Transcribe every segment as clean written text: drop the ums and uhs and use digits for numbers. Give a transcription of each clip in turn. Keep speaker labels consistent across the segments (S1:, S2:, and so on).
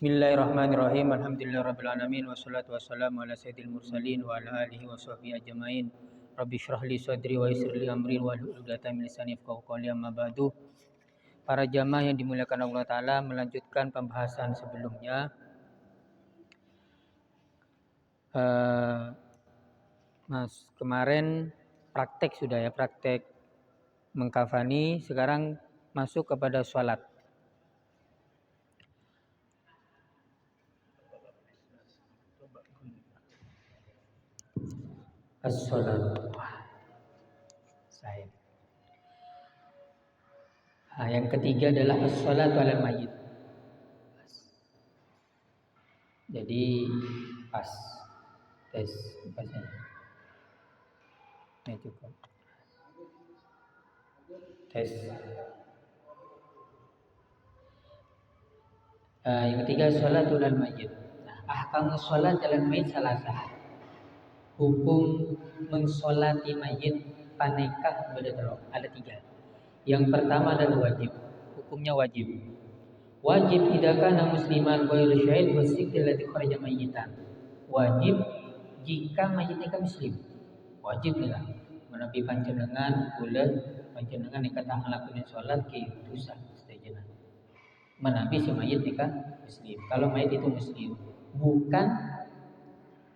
S1: Bismillahirrahmanirrahim. Alhamdulillahirabbil alamin wassalatu wassalamu ala sayyidil mursalin wa ala alihi washabbihi ajmain. Rabbi shrah li sadri wa yassir li amri wahlul 'uqdatam min lisani yafqahu qawli. Amma ba'du. Para jamaah yang dimuliakan Allah taala, melanjutkan pembahasan sebelumnya. Kemarin praktek sudah ya, praktek mengkafani. Sekarang masuk kepada sholat. As-sholat. Yang ketiga adalah as-sholatu 'alal mayyit. Jadi pas tes pasnya. Ini cukup. Tes. Yang ketiga sholatu 'alal mayyit. Ahkamus sholat 'alal mayyit salasah. Hukum mensolati mayit panekah berdasarkan ada 3. Yang pertama adalah wajib. Hukumnya wajib. Wajib idza kana musliman ghairu syahid wa sikil lati kharaja mayyitan. Wajib jika mayitnya muslim. Wajib lah menapi panjenengan kula panjenengan nek kata ngelakuin salat ke dosa setuju. Menapi si mayit nikah muslim. Kalau mayit itu muslim, bukan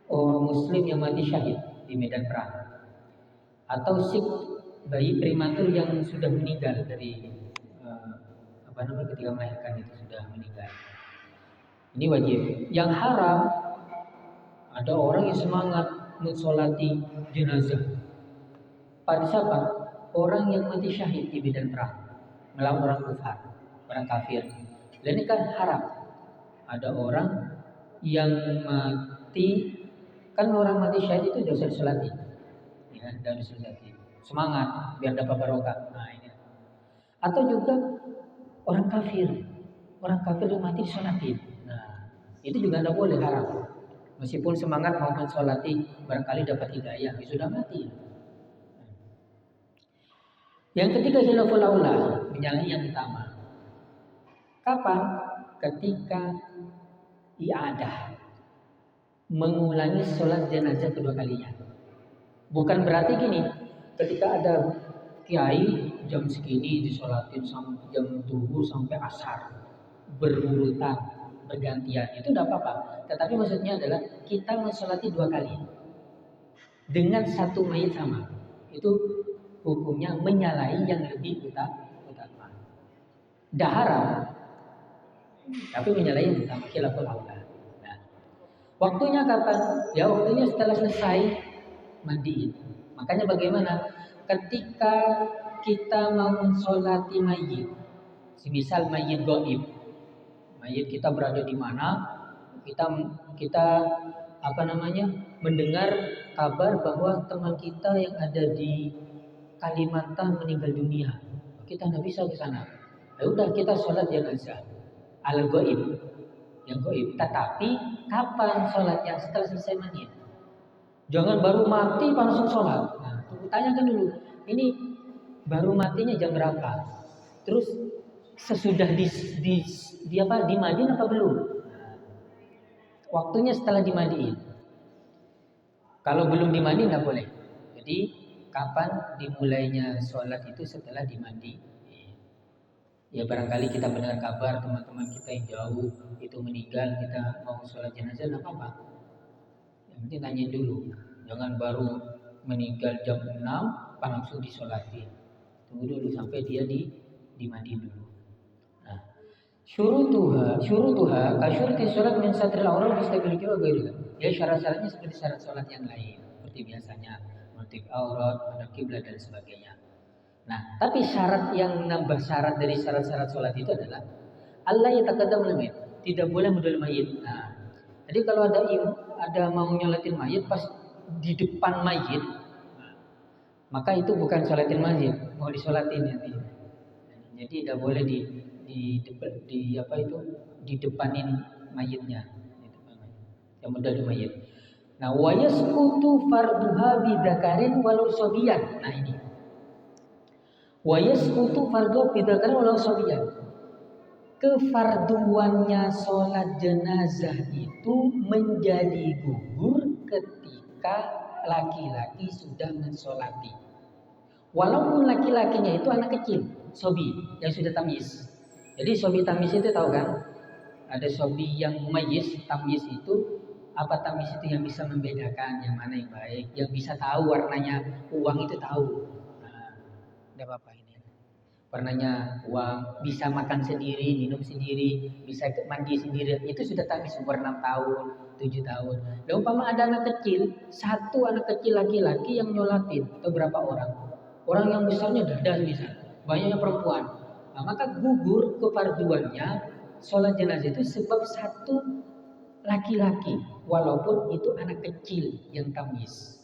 S1: orang muslim yang mati syahid di medan perang, atau bayi prematur yang sudah meninggal dari ketika melahirkan itu sudah meninggal. Ini wajib. Yang haram ada orang yang semangat mensolati jenazah. Pada siapa? Orang yang mati syahid di medan perang melawan orang kafir, orang kafir. Dan ini kan haram. Ada orang yang mati, kan orang mati syahid itu dosa disolati, ya, dan disolati. Semangat biar dapat barokah. Nah ini. Atau juga orang kafir yang mati disolati. Nah itu juga tidak boleh, haram. Meskipun semangat mau mensolati, barangkali dapat hidayah, ya sudah mati. Yang ketiga khilaful aula, menyalahi yang utama. Kapan? Ketika i'adah, mengulangi sholat jenazah kedua kalinya. Bukan berarti gini, ketika ada kiai jam segini disolatin sampai jam zuhur sampai asar berurutan bergantian, itu tidak apa-apa. Tetapi maksudnya adalah kita mensolati 2 kali dengan satu mayit sama. Itu hukumnya menyalahi yang lebih utama. Dah haram, tapi menyalahi yang utama, khilaful aula. Waktunya kapan? Ya waktunya setelah selesai mandiin. Makanya bagaimana? Ketika kita mau mensolati mayit, semisal mayit gaib, mayit kita berada di mana, kita mendengar kabar bahwa teman kita yang ada di Kalimantan meninggal dunia, kita nggak bisa ke sana. Ya udah kita sholat jenazah al gaib, yang gaib. Tetapi kapan sholatnya? Setelah selesai mandi. Jangan baru mati langsung sholat. Nah, tanyakan dulu, ini baru matinya jam berapa? Terus sesudah dimandiin apa belum? Waktunya setelah dimandiin. Kalau belum dimandiin nggak boleh. Jadi kapan dimulainya sholat itu setelah dimandi. Ya barangkali kita mendengar kabar teman-teman kita yang jauh itu meninggal, kita mau sholat jenazah, tidak apa-apa. Yang penting tanya dulu, jangan baru meninggal jam 6 langsung disolati. Tunggu dulu sampai dia dimandi dulu. Nah, syurutuha kasyurti sholat min satril aurat mustaqbil kira gairu. Ya syarat-syaratnya seperti syarat sholat yang lain, seperti biasanya menutup aurat, menghadap kiblat dan sebagainya. Nah, tapi syarat yang nambah syarat dari syarat-syarat sholat itu adalah Allah yataqaddam mayit, tidak boleh mendahului mayit. Nah, jadi kalau ada mau nyolatin mayit pas di depan mayit, maka itu bukan sholatin mayit, mau disolatin nanti. Jadi tidak boleh di depanin mayitnya, yang mendahului mayit. Nah, wa yasqutu farduha bidzakarin walau sobiyan. Nah ini. Wa yasqutu fardhu bidakarin walau sabiyan. kefarduannya sholat jenazah itu menjadi gugur ketika laki-laki sudah mensolati. Walaupun laki-lakinya itu anak kecil, sobi yang sudah tamyiz. Jadi sobi tamyiz itu tahu kan? Ada sobi yang mumayyiz, tamyiz itu apa tamyiz itu yang bisa membedakan yang mana yang baik, yang bisa tahu warnanya uang itu tahu. Nah, ada apa ini? Warnanya uang, bisa makan sendiri, minum sendiri, bisa mandi sendiri. Itu sudah tamyiz umur 6 tahun, 7 tahun. Dan umpama ada anak kecil, satu anak kecil laki-laki yang nyolatin, atau berapa orang? Orang yang besarnya dadah bisa, banyaknya perempuan. Nah, maka gugur kefarduannya sholat jenazah itu sebab satu laki-laki, walaupun itu anak kecil yang tamyiz.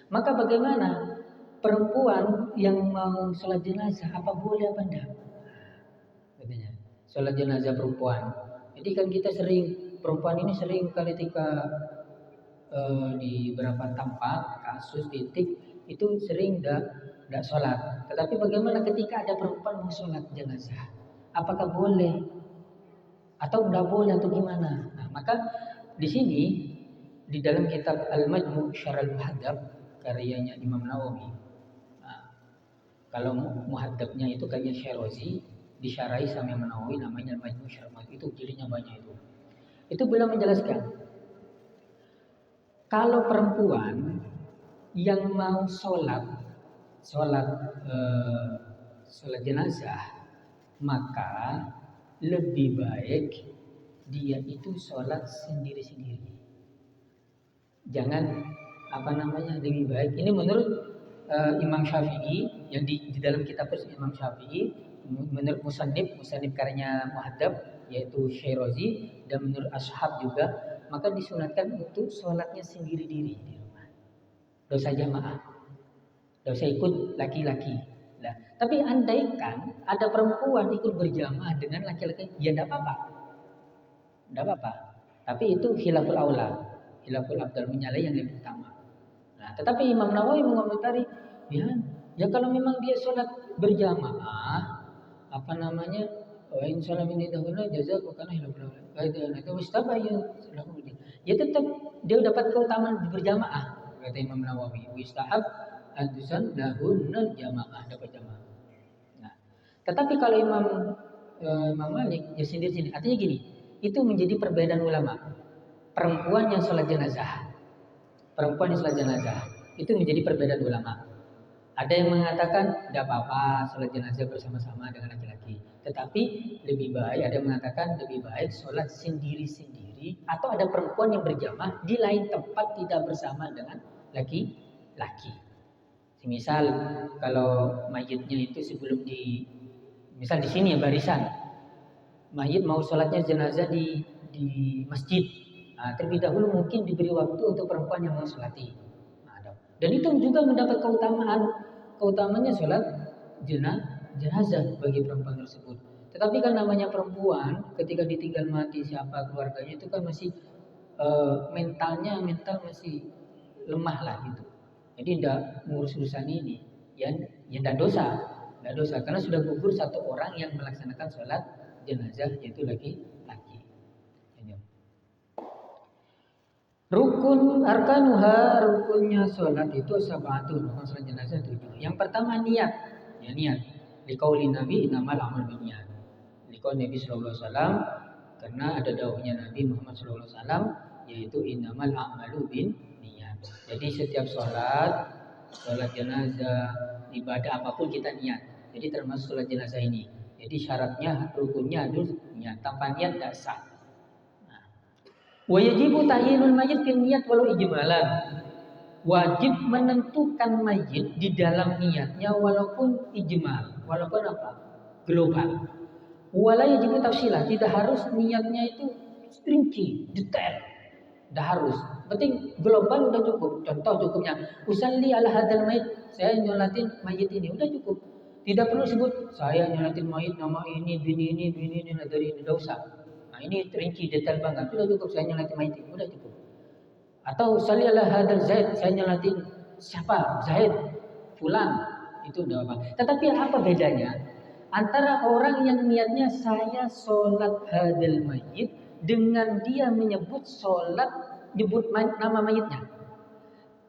S1: Maka bagaimana perempuan yang mau sholat jenazah, apa boleh apa enggak? Katanya sholat jenazah perempuan. Jadi kan kita sering, perempuan ini sering kali ketika di beberapa tempat kasus titik itu sering tidak sholat. Tetapi bagaimana ketika ada perempuan mau sholat jenazah? Apakah boleh atau tidak boleh atau gimana? Nah, maka di sini di dalam kitab Al-Majmu' Syarah Al-Muhaddab karyanya Imam Nawawi. Nah, kalau muhaddabnya itu kayak Syarazi disyarai sama Imam Nawawi namanya Al-Majmu' Syarah Al-Muhaddab, itu jilidnya banyak itu. Itu beliau menjelaskan kalau perempuan yang mau sholat jenazah, maka lebih baik dia itu sholat sendiri-sendiri. Jangan lebih baik. Ini menurut Imam Syafi'i yang di dalam kitab Imam Syafi'i, menurut musannif karyanya Muhaddab yaitu Syirazi, dan menurut ashab juga, maka disunatkan untuk sholatnya sendiri diri di rumah. Dosa jamaah, dosa ikut laki-laki. Nah, tapi andaikan ada perempuan ikut berjamaah dengan laki-laki, ya tidak apa-apa. Tidak apa-apa. Tapi itu khilaful aula, khilaful afdal, menyalahi yang lebih utama. Nah, tetapi Imam Nawawi mengomentari, ya kalau memang dia sholat berjamaah, insya Allah ini dahulu jazak karena hilaful aula. Itu mustabayun. Ya tetap dia dapat keutamaan berjamaah, kata Imam Nawawi. Wistahab antusan dahunul jamaah, dapat jamaah. Nah, tetapi kalau Imam Malik ya sendiri-sendiri. Artinya gini, itu menjadi perbedaan ulama. Perempuan yang sholat jenazah itu menjadi perbedaan ulama. Ada yang mengatakan tidak apa-apa sholat jenazah bersama-sama dengan laki-laki, tetapi lebih baik, ada yang mengatakan lebih baik sholat sendiri-sendiri, atau ada perempuan yang berjamaah di lain tempat tidak bersama dengan laki-laki. Misal kalau mayitnya itu sebelum misal di sini ya barisan, mayit mau sholatnya jenazah di masjid. Nah, terlebih dahulu mungkin diberi waktu untuk perempuan yang mau sholati. Dan itu juga mendapat keutamanya sholat jenazah bagi perempuan tersebut. Tetapi kan namanya perempuan ketika ditinggal mati siapa keluarganya itu kan masih mental masih lemah lah gitu. Jadi tidak mengurus urusan ini. Ya tidak dosa karena sudah gugur satu orang yang melaksanakan sholat jenazah, yaitu laki-laki. Rukun arkanuha, rukunnya sholat itu sabatun, rukun sholat jenazah 7. Yang pertama niat, ya niat. Liqauli Nabi innamal a'malu binniyat. Liqauli Nabi sallallahu alaihi wasallam, karena ada dawuhnya Nabi Muhammad sallallahu alaihi wasallam, yaitu innamal a'malu binniyat. Jadi setiap sholat jenazah, ibadah apapun kita niat. Jadi termasuk sholat jenazah ini. Jadi syaratnya, rukunnya harus niat. Tanpa niat tidak sah. Wajibu tahyinul mayit fil niyat walau ijmalan. Wajib menentukan mayit di dalam niatnya walaupun ijmal, walaupun apa? Global. Wala yajibu tafsilah, tidak harus niatnya itu rinci, detail. Tidak harus. Penting global udah cukup. Contoh cukupnya, usalli ala hadal mayit, saya nyolatin mayit ini, udah cukup. Tidak perlu sebut saya nyolatin mayit nama ini, bini ini, dari ini, tidak usah. Ini rinci detail banget, sudah cukup saya nyolatin mayit, udah cukup. Atau usalli ala hadal Zaid, saya nyolatin siapa? Zaid, fulan, itu udah apa. Tetapi apa bedanya? antara orang yang niatnya saya sholat hadal mayit dengan dia menyebut nama mayitnya.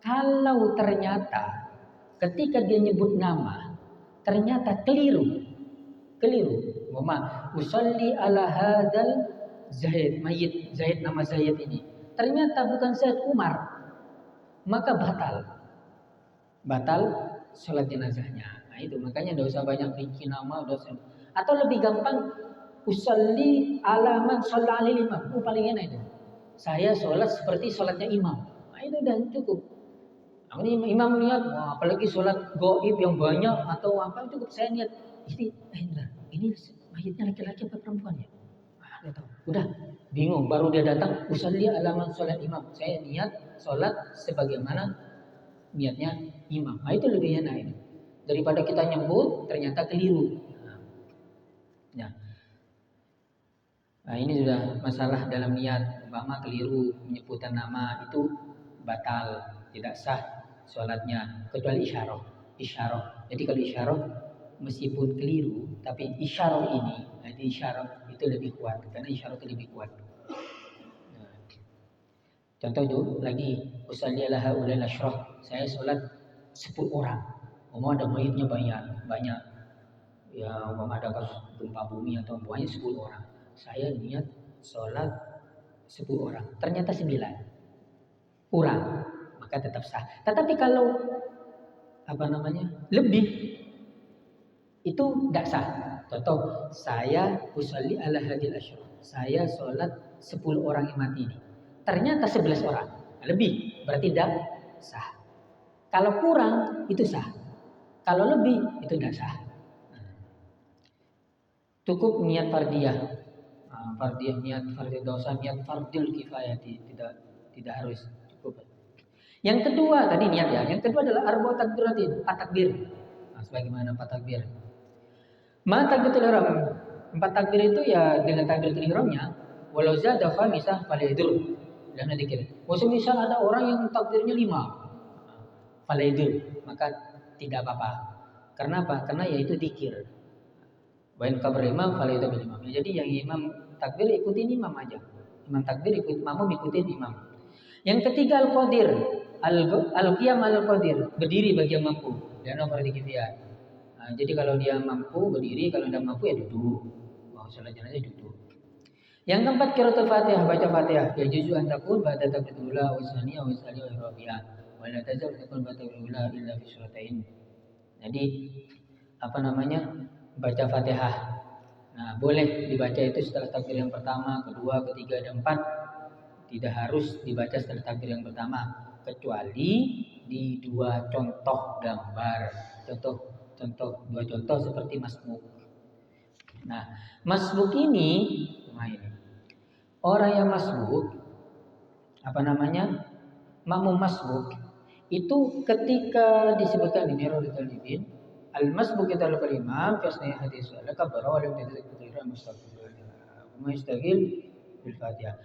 S1: Kalau ternyata ketika dia nyebut nama ternyata keliru. Usolli ala hadal Zaid, mayit Zaid, nama Zaid ini ternyata bukan Zaid Umar, maka batal sholat jenazahnya. Nah itu makanya tidak usah banyak rinci nama, atau lebih gampang usolli ala man sholla alil imam. Paling enak itu. Saya sholat seperti sholatnya imam. Nah itu udah cukup. Nah, ini imam niat, apalagi sholat gaib yang banyak atau apa, cukup saya niat. Ini mayitnya laki-laki atau perempuan ya? Udah bingung, baru dia datang usolli ala man sholat imam. Saya niat sholat sebagaimana niatnya imam. Nah itu lebih enak ini. Daripada kita nyebut ternyata keliru. Nah ini sudah masalah dalam niat. Umpama keliru menyebutan nama itu batal, tidak sah sholatnya kecuali isyarah. Jadi kalau isyarah meskipun keliru tapi isyarah ini, jadi isyarah itu lebih kuat karena isyarah itu lebih kuat. Contoh itu lagi, usolli ala haulil asyrah, saya sholat 10 orang. Ada mayitnya banyak. Ya, ada kasus gempa bumi atau banyak 10 orang. Saya niat sholat 10 orang. Ternyata 9 orang, maka tetap sah. Tetapi kalau lebih itu tidak sah. Contoh, saya usolli ala hadil asyrah. Saya sholat 10 orang yang mati ini. Ternyata 11 orang lebih, berarti tidak sah. Kalau kurang itu sah, kalau lebih itu tidak sah. Cukup niat fardiyah, niat fardiyah dosa, niat fardil kifayah, tidak harus, cukup. Yang kedua tadi niat ya. Yang kedua adalah arba'u takbiratin, 4 takbir. Nah, sebagaimana 4 takbir. Takbiratul ihram. 4 takbir itu ya dengan takbiratul ihramnya, walau zada khamisah falyadur. Dan dikir. Misal ada orang yang takbirnya 5, falaidur, maka tidak apa-apa. Karena apa? Karena yaitu dikir. Wain kabar imam falaidur bil imam. Jadi yang imam takbir ikutin imam aja. Imam takbir makmum ikutin imam. Yang ketiga al-qadir, al-qiyam al-qadir, berdiri bagi yang mampu. Dan fardhu kifayah. Nah, jadi kalau dia mampu berdiri, kalau tidak mampu ya duduk. Mau sholat jenazah duduk. Yang keempat qiraatul Fatihah, baca Fatihah. Ya juzu an takun ba'da takbiratul ula wa tsaniyah wa tsaliyah wa rabi'ah. Wa la tazal takun ba'da takbiratul ula illa fi suratain. Jadi baca Fatihah. Nah, boleh dibaca itu setelah takbir yang pertama, kedua, ketiga, dan 4. Tidak harus dibaca setelah takbir yang pertama, kecuali di 2 contoh gambar. Contoh 2 contoh seperti masbuk. Nah, masbuk ini orang yang masbuk, makmum masbuk itu ketika disebutkan di Nirul Talibin, al-masbuk itu adalah imam fasni hadis wala kabbara wa lam tadhkir mustaqil bil Fatihah.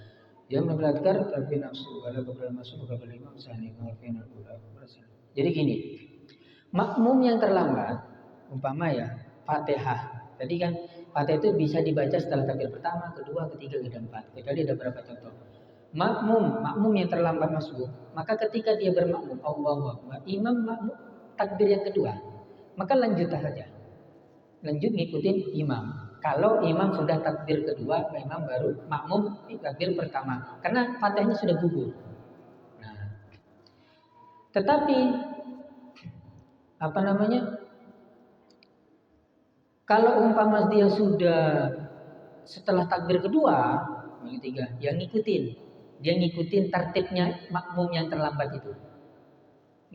S1: Dia memperhatikan tapi nafsu wala kabbara masbuk kabul imam sani mafin al-ula. Jadi gini, makmum yang terlambat umpama ya Fatihah. Tadi kan Fatihah itu bisa dibaca setelah takbir pertama, kedua, ketiga, dan 4. Kecuali ada berapa contoh. Makmum yang terlambat masuk, maka ketika dia bermakmum Allahu Akbar, imam makmum takbir yang kedua, maka lanjut saja. Lanjut ngikutin imam. Kalau imam sudah takbir kedua, imam baru makmum takbir pertama. Karena Fatihahnya sudah gugur. Nah, tetapi kalau umpama dia sudah setelah takbir kedua, yang ketiga, dia ngikutin tertibnya makmum yang terlambat itu.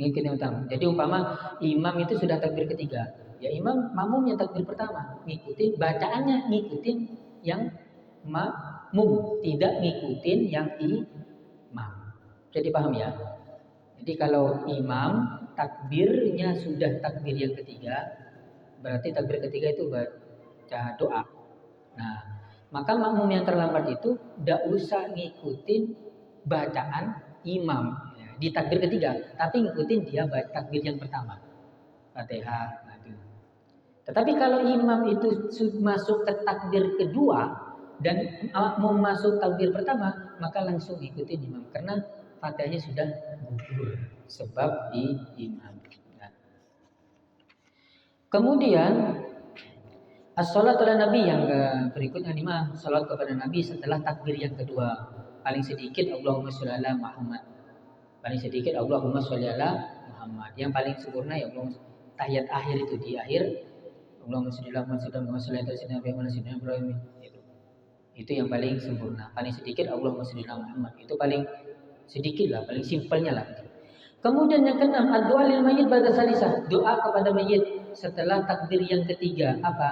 S1: Ngikutin utama. Jadi umpama imam itu sudah takbir ketiga, ya imam makmum yang takbir pertama, bacaannya ngikutin yang makmum, tidak ngikutin yang imam. Jadi paham ya? Jadi kalau imam takbirnya sudah takbir yang ketiga, berarti takbir ketiga itu baca doa. Nah, maka makmum yang terlambat itu tidak usah ngikutin bacaan imam di takbir ketiga, tapi ngikutin dia takbir yang pertama, Fatihah. Tetapi kalau imam itu masuk ke takbir kedua dan mau masuk takbir pertama, maka langsung ikutin imam karena Fatihahnya sudah gugur sebab di imam. Nah. Kemudian as-salatu ala nabi yang berikutnya lima, salat kepada nabi setelah takbir yang kedua. Paling sedikit Allahumma sholli ala Muhammad. Paling sedikit Allahumma sholli ala Muhammad. Yang paling sempurna ya Allahumma, tahiyat akhir itu di akhir Allahumma sholli ala Muhammad. Itu yang paling sempurna. Paling sedikit Allahumma sholli ala Muhammad. Itu paling sedikit lah, paling simpelnya lah. Kemudian yang keenam, doa lil mayyit ba'da salisah, doa kepada mayit setelah takbir yang ketiga. Apa?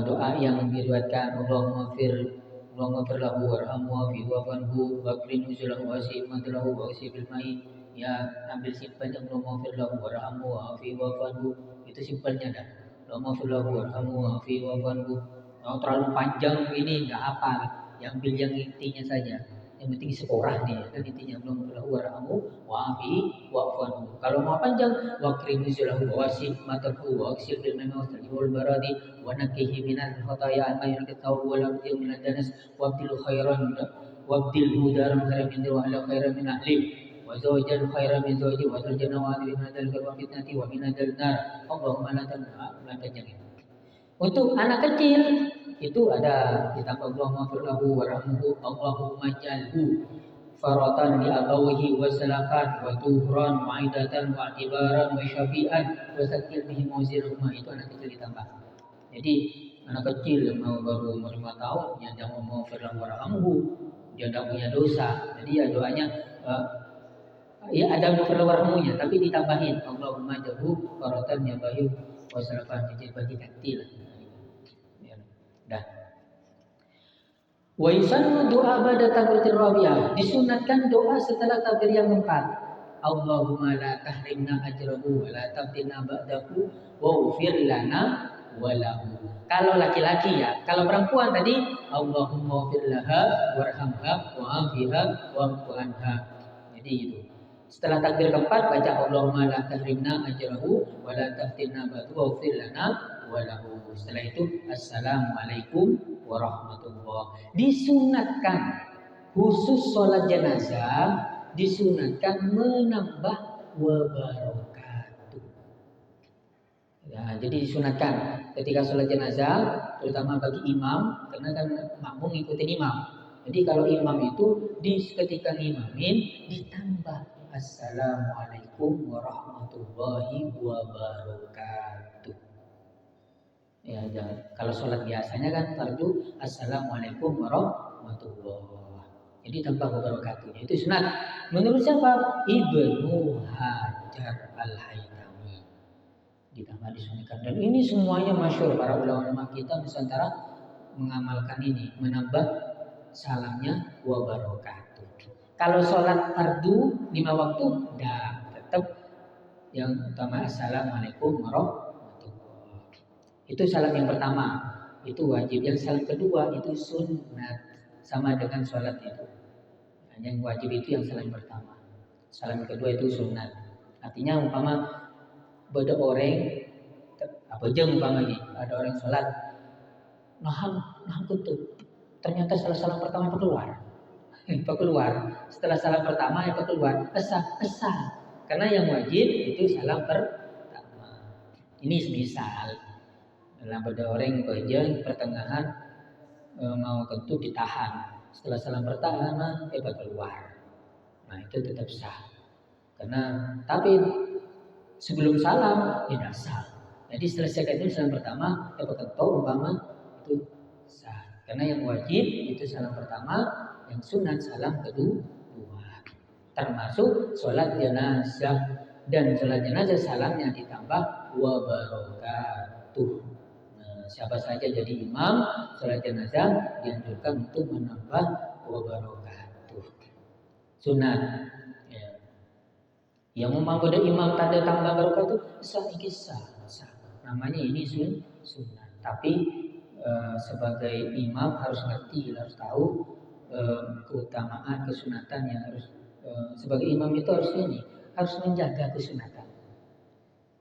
S1: Doa yang diriwayatkan Allahumma fir lahu warhamhu wa'afihi wa'fu anhu wa'akrim nuzulahu wa'asi madlahu wa'asi bil ma'i. Ya, ambil simpelnya Allahumma fir lahu warhamhu wa'afihi wa'fu anhu. Itu simpelnya dah. Allahumma fir lahu warhamhu wa'afihi wa'fu anhu. Kalau terlalu panjang ini enggak hafal. Yang ambil yang intinya saja. Yang penting seorang nih, kan intinya belum lahu warhamhu wa'afihi wa'fu anhu. Kalau mau panjang, wa'akrim nuzulahu wa'asi madlahu wa'aksil bil ma'i wal baradi wa naqihi minal khataya ma yunqitahu wa lam min ad-danas wabdil khairan wabdil daran khairan min wa ala khairan min ahli wa zawjan khairan min zawji wa zawjan wa min dzalika wa fitnati wa min adzal-nar Allahumma la tajangin. Untuk anak kecil itu ada ditambah Allahumma firlahu warhamhu Allahumma jalhu faratan li abawihi wa salafan wa tuhran wa aidatan wa atibaran wa syafi'an wa sakil bihi mawzirahuma. Itu anak kecil ditambah. Jadi anak kecil yang baru 5 tahun yang jangan mau firlahu warhamhu, dia tidak punya dosa. Jadi ya doanya ya ada firlahu warhamhunya tapi ditambahin Allahumma jalhu faratan li abawihi wa salafan, jadi bagi ganti lah. Dah. Wa yusannu du'a ba'da takbiratir rabi'ah. Disunatkan doa setelah takbir yang keempat. Allahumma la tahrimna ajrahu wa la taftinna ba'dahu waghfir lana wa lahu. Kalau laki-laki ya, kalau perempuan tadi Allahumma ighfir laha warhamha wa'afiha wa'fu anha. Jadi itu. Setelah takbir keempat baca Allahumma la tahrimna ajrahu wa la taftinna ba'dahu waghfir lana walahu. Setelah itu assalamualaikum warahmatullahi. Disunatkan khusus sholat jenazah disunatkan menambah wabarakatuh. Ya, jadi disunatkan ketika sholat jenazah terutama bagi imam karena kan makmum ngikutin imam. Jadi kalau imam itu ketika ngimamin ditambah assalamualaikum warahmatullahi wabarakatuh. Ya, kalau sholat biasanya kan fardu assalamualaikum warahmatullahi. Jadi tambah wabarakatuhnya itu sunat. Menurut siapa? Ibnu Hajar Al-Haytami. Ditambah disunatkan. Dan ini semuanya masyhur para ulama kita Nusantara mengamalkan ini, menambah salamnya wabarakatuh. Kalau sholat fardu 5 waktu, tetap yang utama assalamualaikum warahmatullahi. Itu salam yang pertama, itu wajib. Yang salam kedua itu sunnat, sama dengan sholat itu. Yang wajib itu yang salam pertama. Salam kedua itu sunnat. Artinya umpama beda orang, apa jeng umpama ini, ada orang sholat, nah kutu. Ternyata salam pertama itu keluar. Setelah salam pertama itu keluar, esa. Karena yang wajib itu salam pertama. Ini semisal. Dalam pada orang bagian pertengahan mau kentut ditahan. Setelah salam pertama keluar. Nah itu tetap sah. Tapi sebelum salam tidak sah. Jadi selesaikan itu salam pertama kentut umpama itu sah. Karena yang wajib itu salam pertama, yang sunat salam kedua. Termasuk sholat jenazah, dan sholat jenazah salamnya ditambah wabarakatuh. Siapa saja jadi imam sholat jenazah dianjurkan untuk menambah wabarakatuh. Sunat. Ya. Yang memang pada imam tanda tambah wabarakatuh sah. Namanya ini sunat. Tapi sebagai imam harus ngerti, harus tahu keutamaan kesunatan yang harus sebagai imam itu harus ini harus menjaga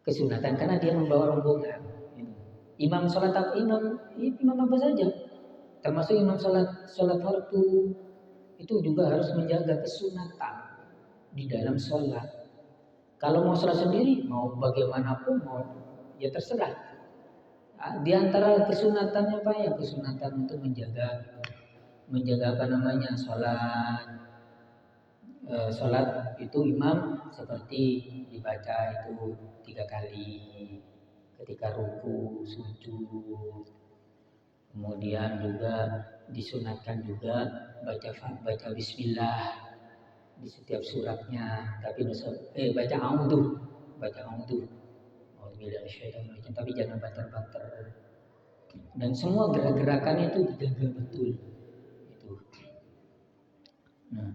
S1: kesunatan karena dia membawa rombongan. Imam sholat imam apa saja, termasuk imam sholat fardu itu juga harus menjaga kesunatan di dalam sholat. Kalau mau sholat sendiri, mau bagaimanapun, mau ya terserah. Nah, di antara kesunatannya apa ya? Kesunatan untuk menjaga apa namanya sholat itu imam seperti dibaca itu 3 kali ketika ruku, sujud. Kemudian juga disunatkan juga baca bismillah di setiap suratnya, tapi baca a'udzu, tapi jangan banter-banter. Dan semua gerak-gerakannya itu dijaga betul. Itu. Nah.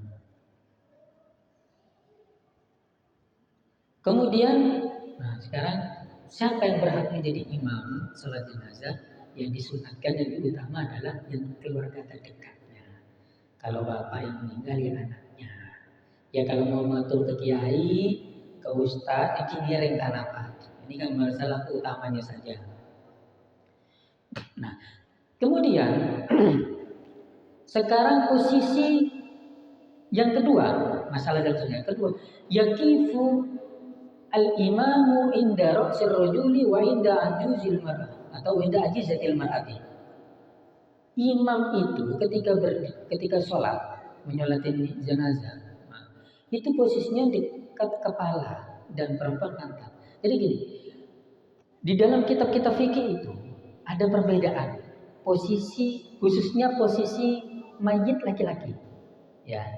S1: Kemudian, sekarang siapa yang berhak menjadi imam sholat jenazah? Yang disunatkan yang utama adalah yang keluarga terdekatnya. Kalau bapak yang meninggal ya anaknya. Ya kalau mau mengatur ke kiai, ke ustadz, ini rengkan apa? Ini kan masalah utamanya saja. Nah, kemudian sekarang posisi yang kedua, masalah yang kedua, yakifu al-imamu inda ra'sil rajuli wa inda ajuzil mar'ah atau inda ajizatil mar'ati. Imam itu ketika sholat menyolati jenazah, itu posisinya dekat kepala dan perempuan pantat. Jadi gini, di dalam kitab-kitab fikih itu ada perbedaan posisi, khususnya posisi mayit laki-laki. Ya,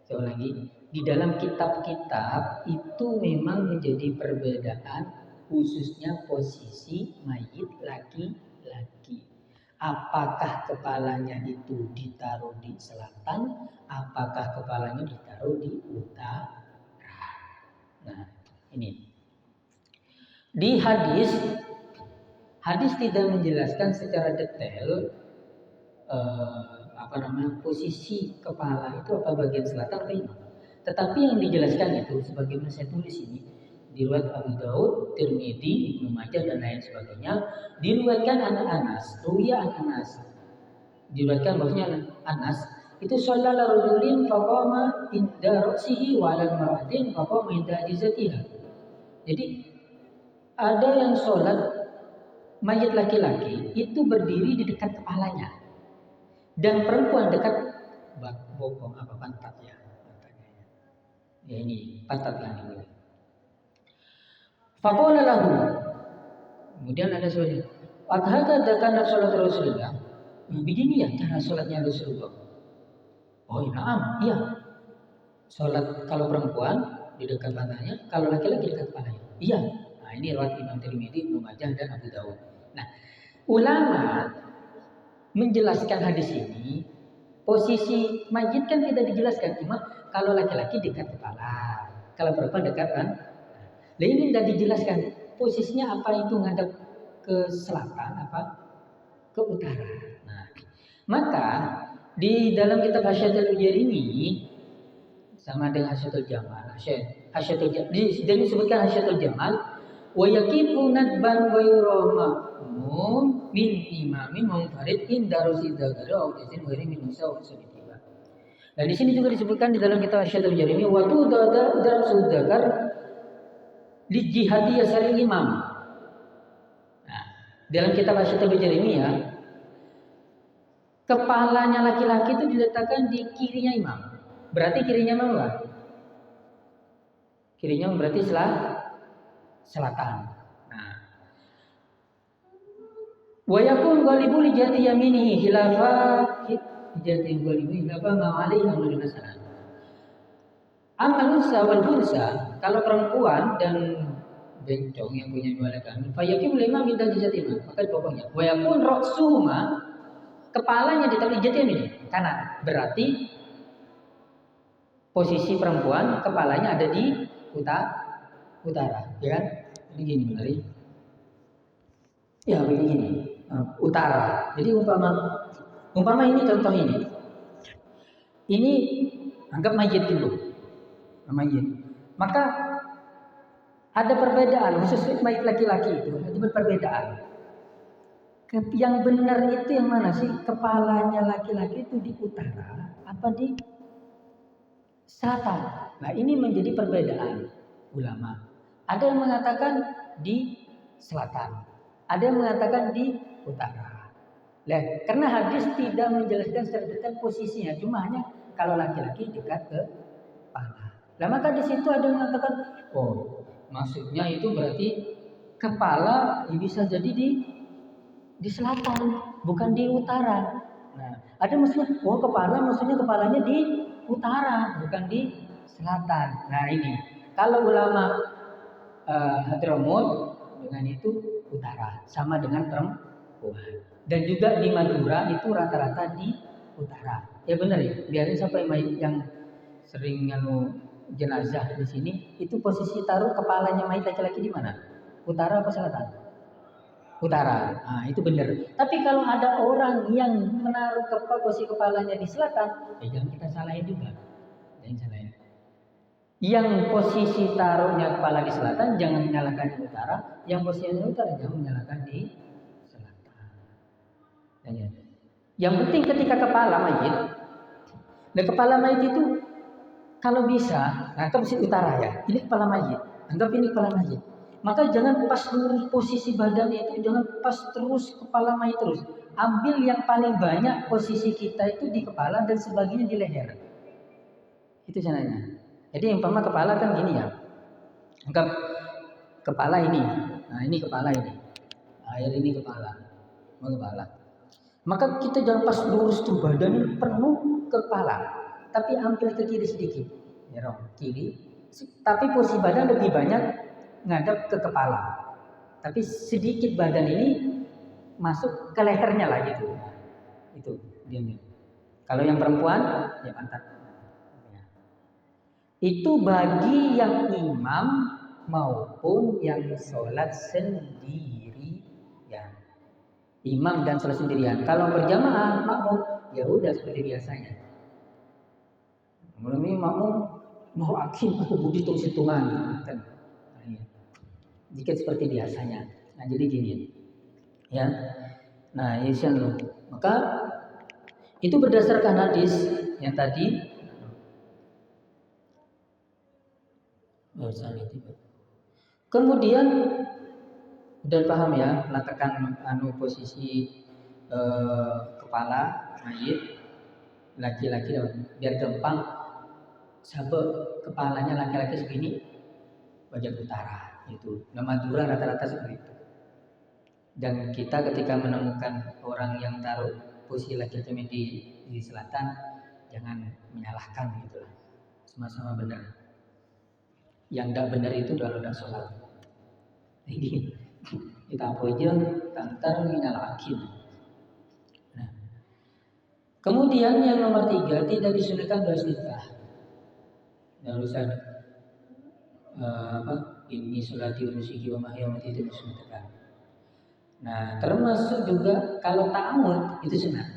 S1: saya lagi di dalam kitab-kitab itu memang menjadi perbedaan khususnya posisi mayit laki-laki. Apakah kepalanya itu ditaruh di selatan, apakah kepalanya ditaruh di utara. Nah, ini di hadis tidak menjelaskan secara detail posisi kepala itu apa bagian selatan atau ini. Tetapi yang dijelaskan itu sebagaimana saya tulis ini diriwayat Abu Daud, Tirmidzi, Ibnu Majah dan lain sebagainya, diriwayatkan Anas, diriwayatkan bahwasanya Anas itu shallala rajulin faqama inda ra'sihi wa 'ala mar'atin faqama inda ajizatiha. Jadi ada yang sholat mayit laki-laki itu berdiri di dekat kepalanya dan perempuan dekat bokong pantat ya. Ya ini pantat yang ini. Faqala lahu. Kemudian ada soal. Adhaka dakana salat Rasulullah. Begini ya cara salatnya Rasulullah. Oh, na'am, iya. Salat kalau perempuan di dekat pantatnya, kalau laki-laki dekat kepalanya. Iya. Nah, ini riwayat Imam Tirmidzi, Ibnu Majah dan Abu Daud. Nah, ulama menjelaskan hadis ini, posisi mayit kan tidak dijelaskan, cuma kalau laki-laki dekat kepala, kalau perempuan dekat kan. Nah, ini tidak dijelaskan posisinya apa itu ngadap ke selatan apa ke utara. Nah, maka di dalam kitab Hasyatul Jarimi sama dengan Hasyatul Jamal, Hasyatul Jamal disebutkan Hasyatul Jamal wa yaqifu nadban wa yurama min imamin munfarid inda rusidagara au jazin wa min musa wa sunitiba. Dan di sini juga disebutkan di dalam kitab Hasyatul Jarimi wa tudada dalam sudagar li jihadi yasari imam. Nah, dalam kitab Hasyatul Jarimi ya, kepalanya laki-laki itu diletakkan di kirinya imam. Berarti kirinya imam apa? Kirinya berarti selatan. Nah, wa yakun ghalibu li jati yaminihi khilafa jati ghalibu khilafa ma alaihi amrul masalah. Amal unsa wal unsa, kalau perempuan dan bencong yang punya dua lekan, fa yakim lima minta jati imam, maka pokoknya wa yakun ra'suhuma, kepalanya ditaruh di jati yamin kanan. Berarti posisi perempuan kepalanya ada di utara, ya kan? Begini benar ya? Ya begini, utara. Jadi umpama ini contoh ini anggap mayit dulu, mayit. Maka ada perbedaan, khusus mayit laki-laki itu ada perbedaan. Yang benar itu yang mana sih? Kepalanya laki-laki itu di utara apa di selatan? Nah, ini menjadi perbedaan ulama. Ada yang mengatakan di selatan, ada yang mengatakan di utara. Nah, karena hadis tidak menjelaskan secara detail posisinya, cuma hanya kalau laki-laki dekat ke kepala. Nah, maka di situ ada yang mengatakan, oh, maksudnya itu berarti kepala bisa jadi di selatan, bukan di utara. Nah, ada maksudnya, oh maksudnya kepalanya di utara, bukan di selatan. Nah ini, kalau ulama Hadramut dengan itu utara, sama dengan perempuan. Dan juga di Madura itu rata-rata di utara. Ya benar ya, biarin sampai yang sering jenazah di sini, itu posisi taruh kepalanya mayat laki-laki di mana? Utara apa selatan? Utara. Nah, itu benar. Tapi kalau ada orang yang menaruh posisi kepalanya di selatan, ya jangan kita salahin juga. Jangan salahin. Yang posisi taruhnya kepala di selatan jangan menyalahkan di utara, yang posisi di utara jangan menyalahkan di selatan. Ya. Yang penting ketika kepala mayit, dan kepala mayit itu kalau bisa, nah posisi utara ya, ini kepala mayit, anggap ini kepala mayit. Maka jangan pas lurus posisi badan itu, jangan pas terus kepala mayit terus. Ambil yang paling banyak posisi kita itu di kepala dan sebagiannya di leher. Itu caranya. Jadi yang pertama kepala kan gini ya. Anggap kepala ini. Nah, ini kepala ini. Air ini kepala. Kepala. Maka kita jangan pas lurus tuh badan ini penuh ke kepala. Tapi ambil ke kiri sedikit. Ya, kiri. Tapi posisi badan lebih banyak ngadap ke kepala, tapi sedikit badan ini masuk ke lehernya lah gitu. Itu dia. Kalau yang perempuan ya pantat. Itu bagi yang imam maupun yang sholat sendiri ya. Imam dan sholat sendirian. Kalau berjamaah makmum ya udah seperti biasanya. Mulai makmum mau akhir aku budi hitungan kan. Jika seperti biasanya. Nah, jadi gini. Ya. Nah, insyaallah. Maka itu berdasarkan hadis yang tadi. Kemudian udah paham ya, meletakkan posisi kepala mayit laki-laki biar gampang. Sabuk kepalanya laki-laki segini, wajah utara. Itu Madura rata-rata seperti itu. Dan kita ketika menemukan orang yang taruh posisi laki-laki di selatan, jangan menyalahkan gitu lah. Sama-sama benar. Yang tidak benar itu udah sholat. Jadi kita apa aja, tantar menyalahkan. Nah, kemudian yang nomor 3 tidak disunahkan beristikah. Yang usah ini sholati nusuki wa mahya wa mamati itu disunahkan. Nah, termasuk juga kalau ta'awud itu sunat.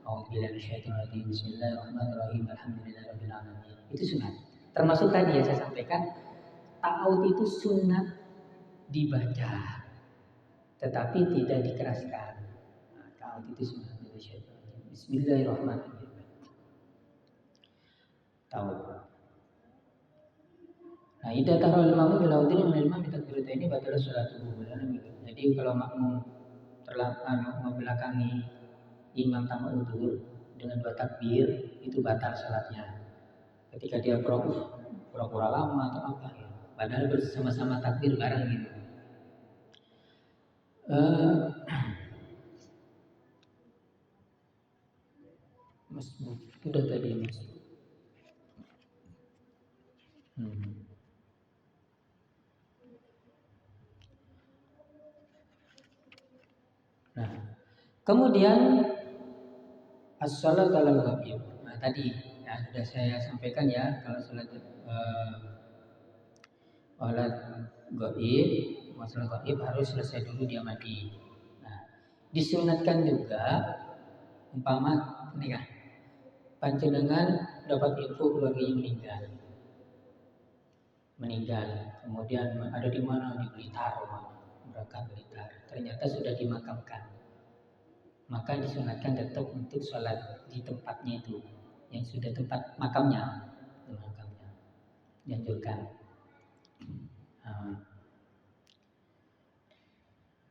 S1: A'udzubillahi minasyaitonir rajim. Bismillahirrahmanirrahim. Alhamdulillahirabbil alamin. Itu sunat. Termasuk tadi yang saya sampaikan, ta'awud itu sunat dibaca, tetapi tidak dikeraskan. Nah, ta'awud itu sunat dibaca. Bismillahirrahmanirrahim. Ta'awud. Nah, idza tahral imam bil audin min imam takbiratain batala salatuhu. Jadi kalau makmum membelakangi imam tanpa udzur dengan 2 takbir itu batal salatnya. Ketika dia pura-pura lama atau apa ya. Padahal bersama-sama takbir bareng gitu. Mas udah tadi Mas. Nah, kemudian as-shalat dalam ghaib. Nah, tadi ya sudah saya sampaikan ya, kalau salat masalah ghaib harus selesai dulu dia mati. Nah, disunatkan juga umpama nih kan, panjenengan dapat info keluarganya meninggal. meninggal, kemudian ada di mana, di Blitar, berangkat Blitar, ternyata sudah dimakamkan, maka disunatkan tetap untuk sholat di tempatnya itu, yang sudah tempat makamnya, dianjurkan.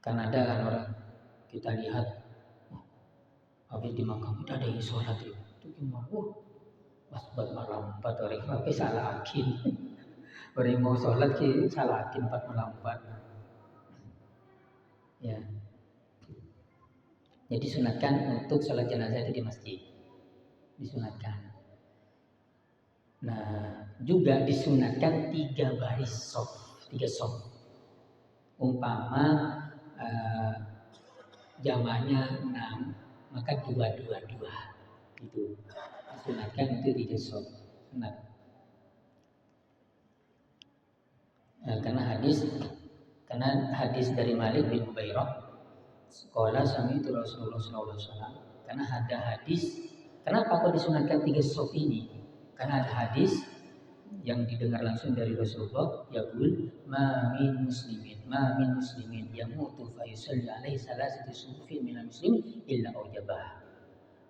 S1: Kan ada kan orang kita lihat habis di makam itu ada yang sholat itu gimana? Pas buat malam 4 orang tapi salah akin. Orang mau sholat ki salah akin 4 malam 4. Ya. Jadi sunatkan untuk sholat jenazah itu di masjid. Disunatkan. Nah, juga disunatkan 3 baris sof, 3 sof. Umpama jamaahnya 6, maka 2 itu disunatkan itu 3 sof. Sunat. Karena hadis dari Malik bin Hubairah, sekolah sami itu Rasulullah SAW. Karena ada hadis, kenapa kok disunatkan 3 sof ini? Karena ada hadis yang didengar langsung dari Rasulullah, yaqul ma min muslimin yamutu fa yusalli alaihi salasatu sufufin minal muslimin illa aujabah.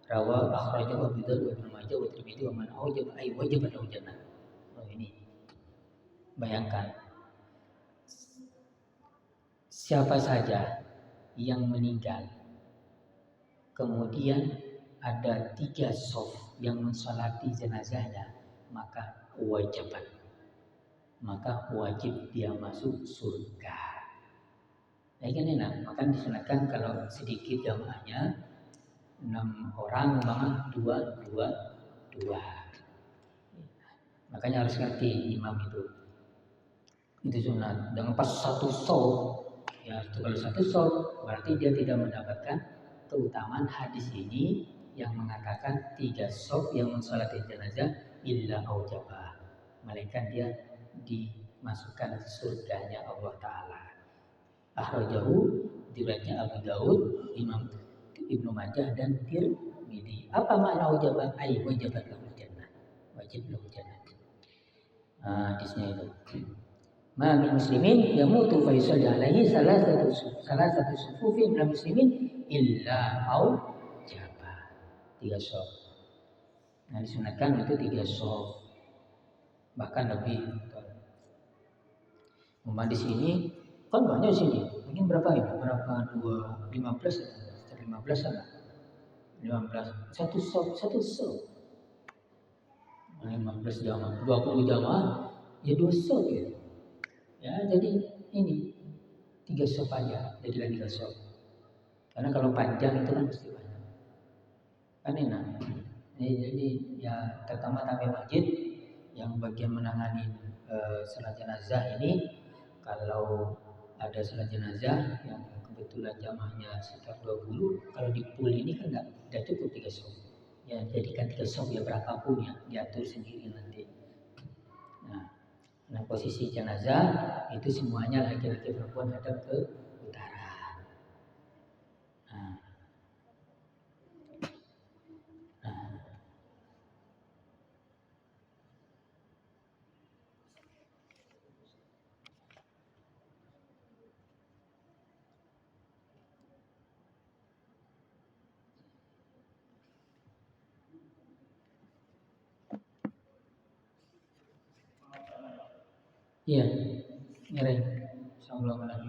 S1: Rawa akhrajahu Abu Dawud wa Ibnu Majah wa Tirmidzi wa man aujaba ay wajaba lahu jannah. Oh ini. Bayangkan siapa saja yang meninggal kemudian ada 3 sof yang mensolati jenazahnya, maka wajib dia masuk surga. Nah, ini enak, maka disunatkan kalau sedikit jamaahnya 6 orang, memang 2. Makanya harus ngerti imam itu sunat. Jangan pas 1 sof, ya kalau 1 sof berarti dia tidak mendapatkan keutamaan hadis ini yang mengatakan 3 sof yang mensolati jenazah illa aujabah, melainkan dia dimasukkan surganya Allah Ta'ala. Akhrajahu diriwayatkan Abu Daud, Imam Ibnu Majah dan Tirmidzi. Apa makna aujabah? Ai wajabat lahu jannah. Wajib lahu jannah. Hadisnya itu. Ma min muslimin yamutu fa yusalli alaihi salasatu sufufin minal muslimin illa aujabah. 3 sof. Nah, disunatkan itu 3 sof. Bahkan lebih. Di sini kan banyak sini. Mungkin berapa ini? Berapa? 15 ada. 15. Satu sof. 15 jamaah, 20 jamaah, ya 2 sof ya. Ya, jadi ini 3 sof aja, jadilah 3 sof. Karena kalau panjang itu kan mesti banyak. Kan enak. Jadi ya pertama-tama masjid yang bagian menangani salat jenazah ini, kalau ada salat jenazah yang kebetulan jamaahnya sekitar 20, kalau di pool ini kan enggak cukup 3 sof. Ya, jadikan 3 sof ya berapapun ya, diatur sendiri nanti. Nah, posisi jenazah itu semuanya laki-laki perempuan hadap ke utara. Nah. Iya, ngereng. Insyaallah lagi.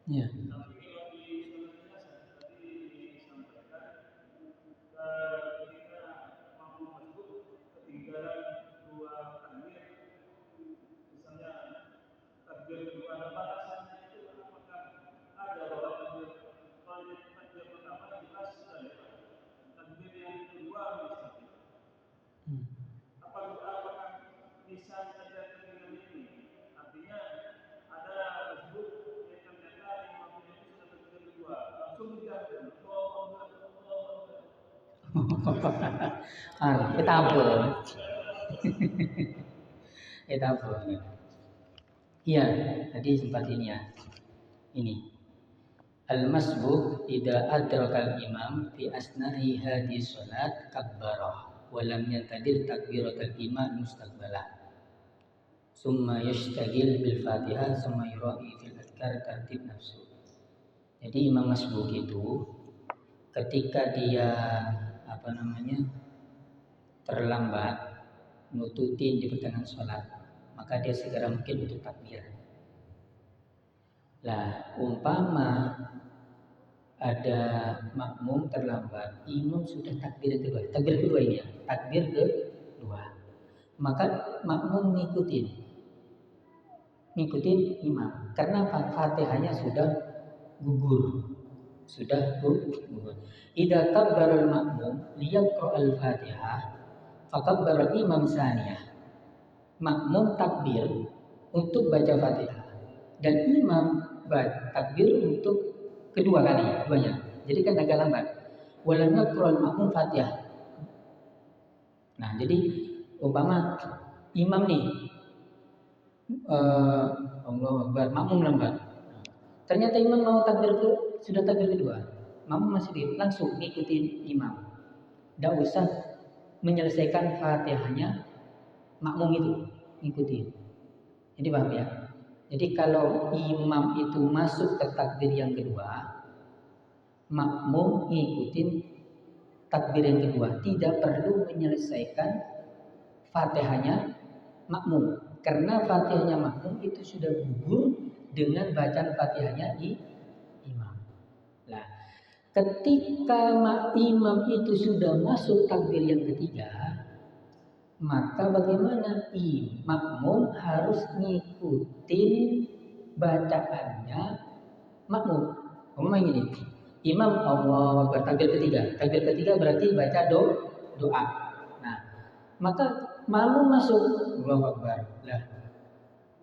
S1: Ya. Kita apa? Kita apa? Iya, tadi sempat ini ya. Ini. Al-masbuk idza adrakal imam fi asna'i hadhihi shalat kabbarah wa lam yantadir takbiratul imam mustaqbalah. Summa yashtagil bil Fatihah summa yura'i fil adhkar tartib nafsu. Jadi imam masbuk itu ketika dia terlambat nututin di pertengahan sholat, maka dia segera mungkin untuk takbir. Lah, umpama ada makmum terlambat, imam sudah takbir kedua ini ya, takbir kedua, maka makmum ngikutin imam, karena Fatihahnya sudah gugur. Idza kabbara al-ma'mum liyaqra al-Fatihah fakabbara imam saniyah. Makmum takbir untuk baca Fatihah dan imam takbir untuk kedua duanya. Jadi kan agak lambat. Walam yaqra al-ma'mum Fatihah. Nah, jadi umpama imam nih Allahu Akbar, makmum lambat. Ternyata imam mau sudah takbir kedua. Makmum masih langsung ngikutin imam. Tidak usah menyelesaikan Fatihahnya, makmum itu ngikutin. Jadi paham ya? Jadi kalau imam itu masuk ke takbir yang kedua, makmum ngikutin takbir yang kedua, tidak perlu menyelesaikan Fatihahnya makmum, karena Fatihahnya makmum itu sudah gugur dengan bacaan Fatihahnya imam. Nah, ketika imam itu sudah masuk takbir yang ketiga, maka bagaimana? Makmum harus ngikutin bacaannya makmum. Ngomong ini, imam Allah Akbar takbir ketiga. Takbir ketiga berarti baca doa. Nah, maka makmum masuk Allahu Akbar. Lah,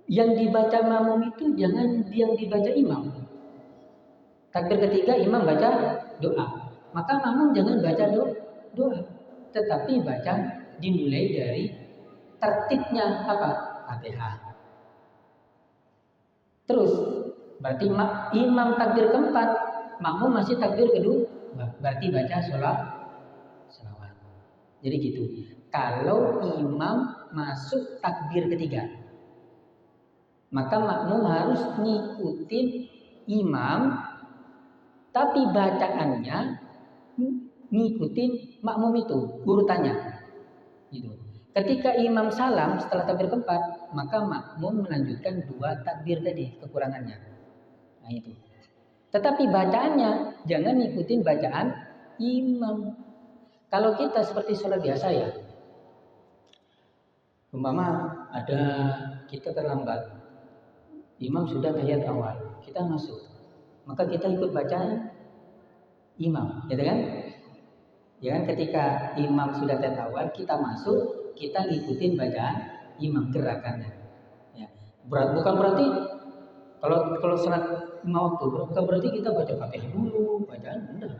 S1: yang dibaca makmum itu jangan yang dibaca imam. Takbir ketiga imam baca doa. Maka makmum jangan baca doa, tetapi baca dimulai dari tertibnya apa? Fatihah. Terus berarti imam takbir keempat, makmum masih takbir kedua, berarti baca sholawat. Jadi gitu. Kalau imam masuk takbir ketiga, maka makmum harus ngikutin imam, tapi bacaannya ngikutin makmum itu urutannya. Gitu. Ketika imam salam setelah takbir keempat, maka makmum melanjutkan 2 takbir tadi kekurangannya. Nah itu. Tetapi bacaannya jangan ngikutin bacaan imam. Kalau kita seperti sholat biasa ya, umpama ada kita terlambat, imam sudah tahiyat awal, kita masuk, maka kita ikut bacaan imam, ya kan? Ya kan, ketika imam sudah tahiyat awal, kita masuk, kita ngikutin bacaan imam gerakannya. Ya. Bukan berarti kalau sholat 5 waktu, bukan berarti kita baca Fatihah dulu, bacaan benar.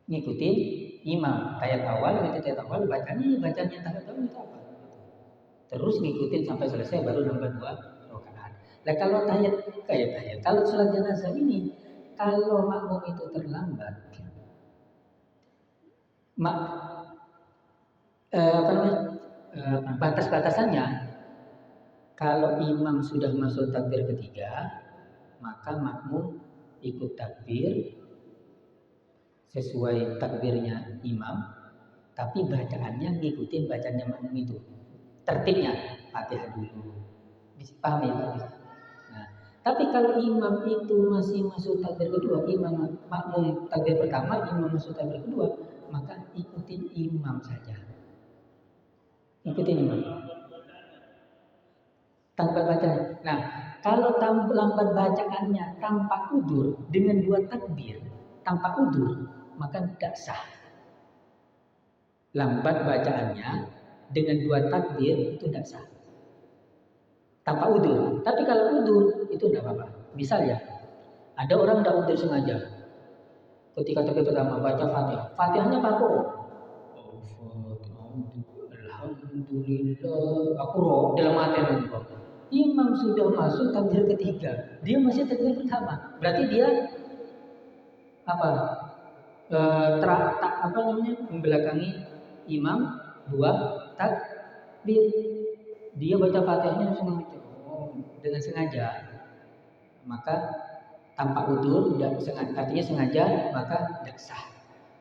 S1: Ngikutin imam tahiyat awal, bacaannya tahiyat awal itu apa? Terus ngikutin sampai selesai baru nambah 2 rakaat. Nah kalau kalau sholat jenazah ini, kalau makmum itu terlambat, batas-batasannya, kalau imam sudah masuk takbir ketiga, maka makmum ikut takbir sesuai takbirnya imam, tapi bacaannya ngikutin bacaannya makmum itu. Tertibnya Fatihah dulu. Bisa paham ya? Nah, tapi kalau imam itu masih masuk takbir kedua, makmum takbir pertama, imam masuk takbir kedua, maka ikutin imam saja. Ikutin imam. Tanpa bacaan. Nah, kalau lambat bacaannya tanpa udur dengan 2 takbir, tanpa udur, maka tidak sah. Lambat bacaannya dengan 2 takbir itu tidak sah. Tanpa udur. Tapi kalau udur itu tidak apa-apa. Misal ya, ada orang tidak udur sengaja. Ketika takbir pertama baca Fatihah. Fatihahnya apa aku? Alhamdulillah. Aku roh dalam hati nanti. Imam sudah masuk takbir ketiga, dia masih takbir pertama. Berarti dia apa? Apa namanya? Membelakangi imam dua takbir. Dia baca Fatihahnya langsung itu. Dengan sengaja. Maka tanpa udur, artinya sengaja, maka tidak sah.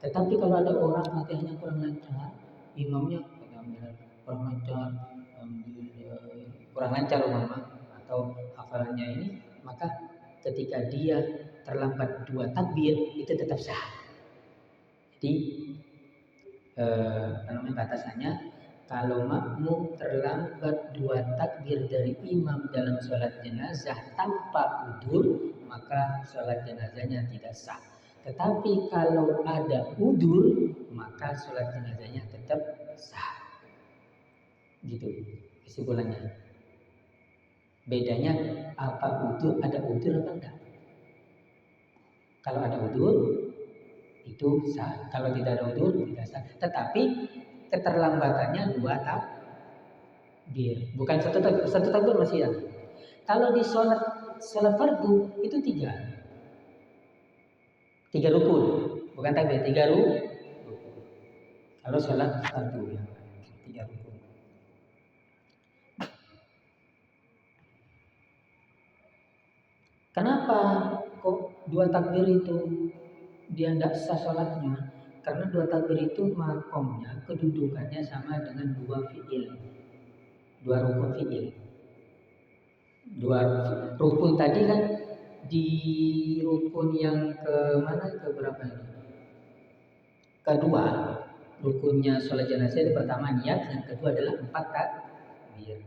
S1: Tetapi kalau ada orang Fatihahnya kurang lancar, imamnya kurang lancar, kurang lancar umama atau hafalannya ini, maka ketika dia terlambat 2 takbir itu tetap sah. Jadi batasannya kalau makmum terlambat 2 takbir dari imam dalam sholat jenazah tanpa udur, maka sholat jenazahnya tidak sah. Tetapi kalau ada udur, maka sholat jenazahnya tetap sah. Gitu kesimpulannya. Bedanya apa udur, ada udur apa enggak? Kalau ada udur itu sah. Kalau tidak ada udur tidak sah. Tetapi keterlambatannya 2 takbir. Bukan satu takbir masih ya. Kalau di sholat fardu itu 3 rukun, bukan takbir, 3 rukun. Kalau sholat fardu ya 3 rukun. Kenapa kok 2 takbir itu dia tidak sah sholatnya? Karena 2 takbir itu makomnya, kedudukannya sama dengan 2 fi'il, 2 rukun fi'il. 2 rukun tadi kan di rukun yang ke mana, ke berapa ini? Kedua, rukunnya sholat jenazah itu pertama niat, yang kedua adalah 4 takbir.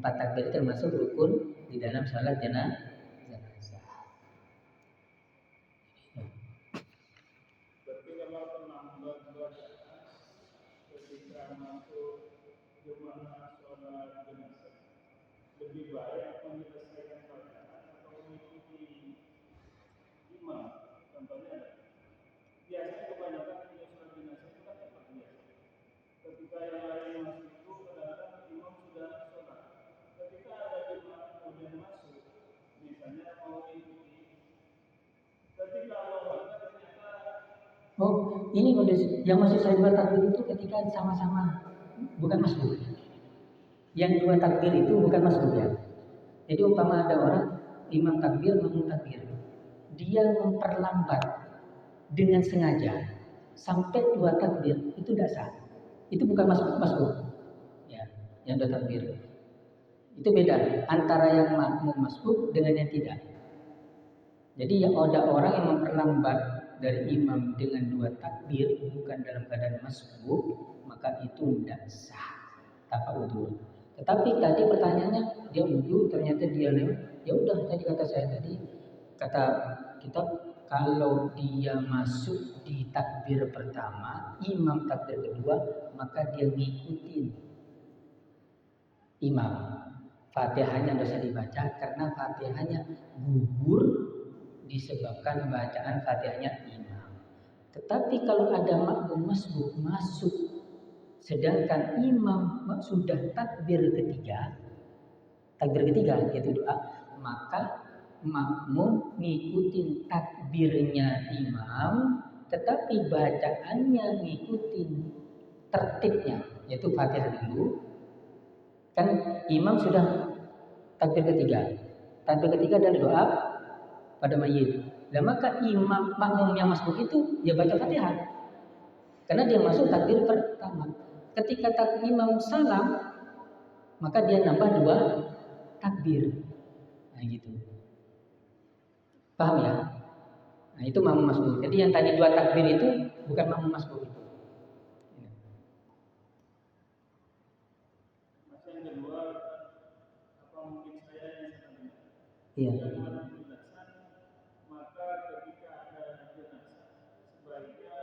S1: 4 takbir termasuk rukun di dalam sholat jenazah.
S2: Lebih baik menyelesaikan bacaan atau mengikuti imam. Contohnya, biasanya kebanyakan punya sholat jenazah itu kan cepat biasa. Ketika yang lain masuk itu kadang-kadang imam sudah sholat. Ketika ada jemaah kemudian masuk, misalnya mau mengikuti, ketika Allah ternyata
S1: ini yang masih saya buat takbir itu ketika sama-sama bukan masbuk. Yang 2 takbir itu bukan masbuk ya. Jadi umpama ada orang imam takbir, makmum takbir, dia memperlambat dengan sengaja sampai 2 takbir itu tidak sah. Itu bukan masbuk. Ya, yang 2 takbir. Itu beda antara yang makmum masbuk dengan yang tidak. Jadi yang ada orang yang memperlambat dari imam dengan 2 takbir bukan dalam keadaan masbuk, maka itu tidak sah tanpa udzur. Tetapi tadi pertanyaannya dia udzur, ternyata dia lewat. Ya udah, tadi kata saya tadi, kata kita kalau dia masuk di takbir pertama, imam takbir kedua, maka dia ngikutin imam. Fatihahnya tidak usah dibaca karena Fatihahnya gugur disebabkan bacaan Fatihahnya imam. Tetapi kalau ada makmum masbuk masuk sedangkan imam sudah takbir ketiga yaitu doa, maka makmum ngikutin takbirnya imam, tetapi bacaannya ngikutin tertibnya, yaitu Fatihah dulu. Kan imam sudah takbir ketiga adalah doa pada mayit. Nah, maka imam makmum yang masbuk itu dia baca Fatihah karena dia masuk takbir pertama. Ketika imam salam, maka dia nambah 2 takbir. Nah gitu. Paham ya? Nah itu makmum masbuk. Jadi yang tadi 2 takbir itu bukan makmum masbuk itu.
S2: yang kedua, apa mungkin saya yang sedang
S1: Iya.
S2: Maka ketika ada jenazah sebaiknya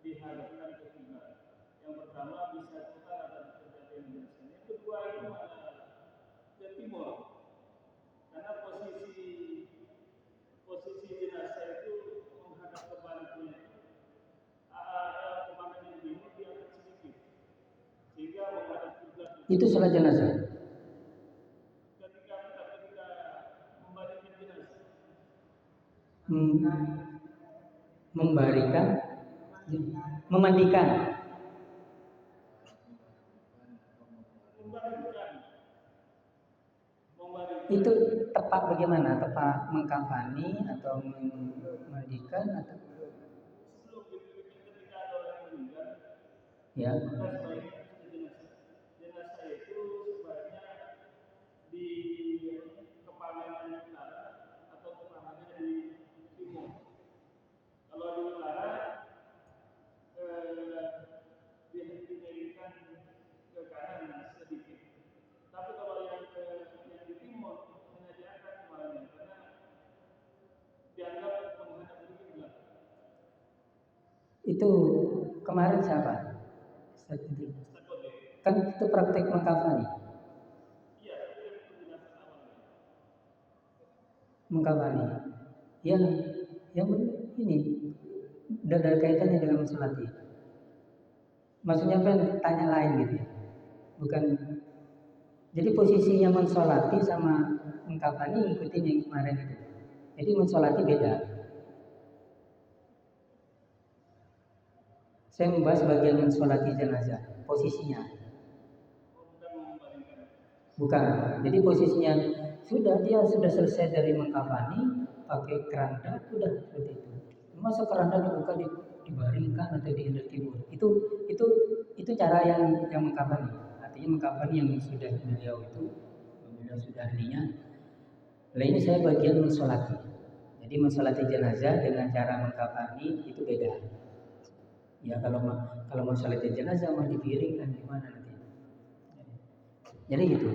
S2: dihadapkan ke kiblat. Yang pertama bisa putar atas kejadian jenazah. Yang kedua itu adalah ke timur. Karena posisi jenazah itu menghadap ke barat
S1: Itu sholat jenazah.
S2: Ketika membaringkan jenazah.
S1: Membarikan, memandikan. Itu tepat bagaimana? Tepat mengkafani atau memandikan atau
S2: Sebelum ketika ada orang meninggal,
S1: ya.
S2: Jenazah itu sebaiknya di kepalanya di utara atau kepalanya di timur. Kalau di utara dimiringkan ke kanan sedikit. Tapi kalau yang di timur hanya diangkat kepalanya karena dianggap menghadap ke kiblat.
S1: Itu kemarin siapa? Kan itu praktek mengkafani.
S2: Iya, itu penjelasan awalnya.
S1: Mengkafani. Yang ini dan ada kaitannya dengan mensolati. Maksudnya kan tanya lain gitu ya. Bukan. Jadi posisinya mensolati sama mengkafani ngikutin yang kemarin itu. Jadi mensolati beda. Saya membahas bagian mensolati jenazah, posisinya. Bukan. Jadi posisinya dia sudah selesai dari mengkafani, pakai keranda, sudah seperti itu. Masa keranda dibuka dibaringkan atau diindah timur? Itu cara yang mengkafani. Artinya mengkafani yang sudah beliau sudah ahlinya. Nah ini saya bagian mensolati. Jadi mensolati jenazah dengan cara mengkafani itu beda. Ya kalau mensolati jenazah mau dipiringkan gimana nanti? Jadi gitu.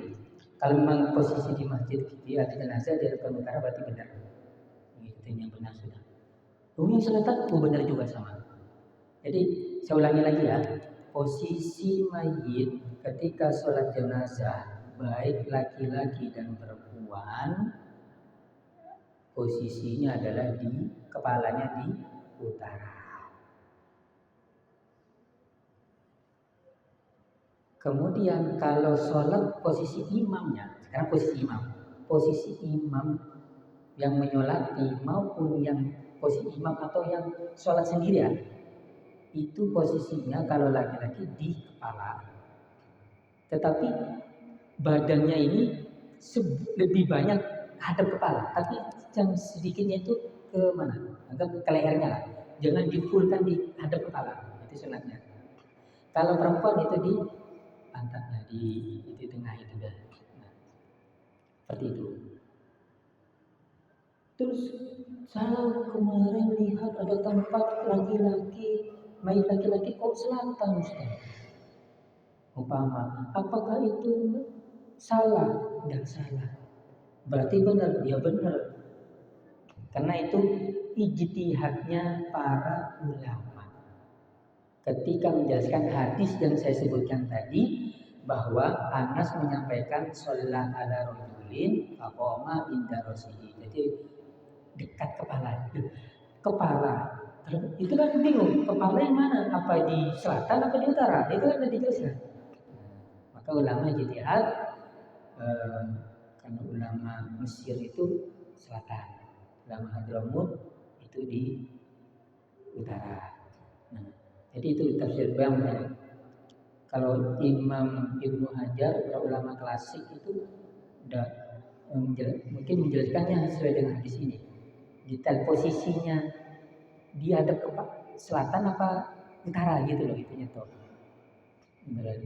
S1: Kalau memang posisi di masjid di ada jenazah di depan utara berarti benar. Itu yang benar sudah. Yang selatan benar juga sama. Jadi saya ulangi lagi ya. Posisi mayit ketika sholat jenazah baik laki-laki dan perempuan posisinya adalah di kepalanya di utara. Kemudian kalau sholat posisi imamnya, sekarang posisi imam yang menyolati maupun yang posisi imam atau yang sholat sendirian, itu posisinya kalau laki-laki di kepala. Tetapi badannya ini lebih banyak hadap kepala, tapi yang sedikitnya itu ke mana? Anggap ke lehernya lah. Jangan difulkan di hadap kepala, itu sunatnya. Kalau perempuan itu di pantatnya di tengah itu dah. Nah, seperti itu. Terus saya kemarin lihat ada tempat mayat laki-laki kok selatan Ustaz. Umpama, apakah itu salah? Tidak salah. Berarti benar, ya benar. Karena itu ijtihadnya para ulama. Ketika menjelaskan hadis yang saya sebutkan tadi, bahwa Anas menyampaikan sholat ala rojulin faqoma inda rosihi. Jadi dekat kepala. Itu kan bingung, kepala yang mana? Apa di selatan apa di utara? Itu kan dijelaskan. Maka ulama ijtihad karena ulama Mesir itu selatan, ulama Hadramut itu di utara. Nah, jadi itu tafsir banyak. Kalau Imam Ibnu Hajar, para ulama klasik itu udah mungkin menjelaskannya sesuai dengan hadis ini. Detail posisinya dia ada ke selatan apa utara gitu loh itunya tuh.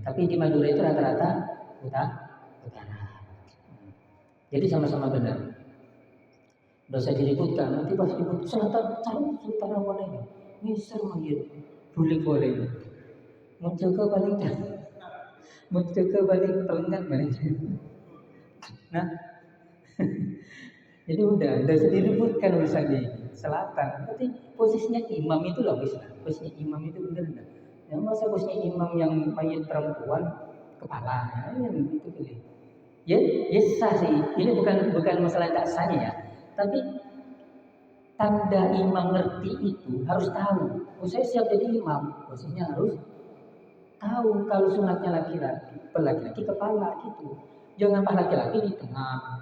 S1: Tapi di Madura itu rata-rata utara. Jadi sama-sama benar. Dosa diributkan nanti pas ribut selatan taruh utara boleh. Misal mayit boleh. Menjaga paling pelenggan balik. Nah, jadi udah diributkan urusannya selatan. Berarti posisinya imam itu logis lah. Posisinya imam itu benar. Yang masa posisinya imam yang mayit perempuan kepala, itu pilih. Ya sah sih. Ini bukan masalah tak sahnya ya. Tapi tanda imam ngerti itu harus tahu. Saya siap jadi imam, posisinya harus tahu kalau sunatnya laki-laki kepala gitu. Jangan pas laki-laki di tengah,